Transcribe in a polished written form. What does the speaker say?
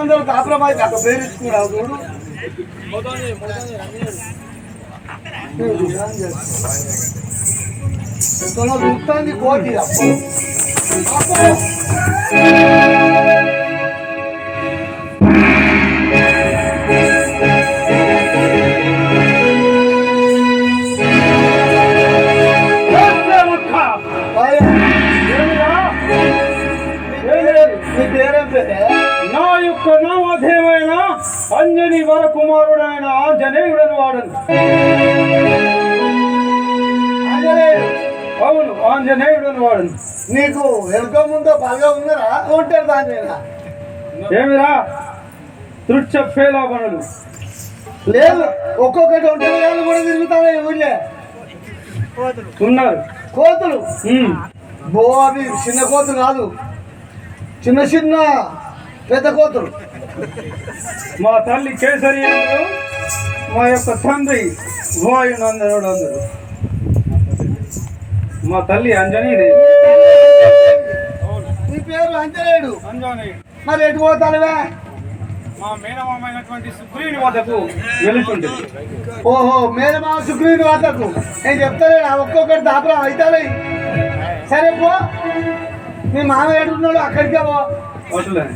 అందరూ కాపురమాయి అక్కడ పేరించుకున్నావు చూడు. చూస్తుంది కోటి నా యొక్క నామధేయమైన అంజని వర కుమారుడైన ఆంజనేయుడని వాడను. అవును, ఆంజనేయుడని వాడను. నీకు వెనుక ముందో బాగా ఉందరా ఉంటారు దాని ఏమిరా తృచ్చ ఫేలాపనులు లేదు. ఒక్కొక్కటి ఉంటుంది కానీ కూడా తిరుగుతానే ఊళ్ళే ఉన్నారు కోతులు. బో అవి చిన్న కోతులు కాదు, చిన్న చిన్న పెద్ద కోతులు. మా తల్లి కేసరి అందరూ, మా యొక్క తండ్రి వాయునందనుడు అందరు. మా తల్లి అంజనీదేవి. నీ పేరు అంజనేయుడు. అంజనేయుడు. మరి ఎటు పోతానువే? మా మేనమామైనటువంటి సుగ్రీవుని వద్దకు వెళుతుంటుంది. ఓహో, మేనమామ సుగ్రీవుని వద్దకు. నేను చెప్తాను ఒక్కొక్కటి దాపురం అవుతాయి. సరే పో, మీ మామ ఎడున్నాడు అక్కడికే పో. అట్లనే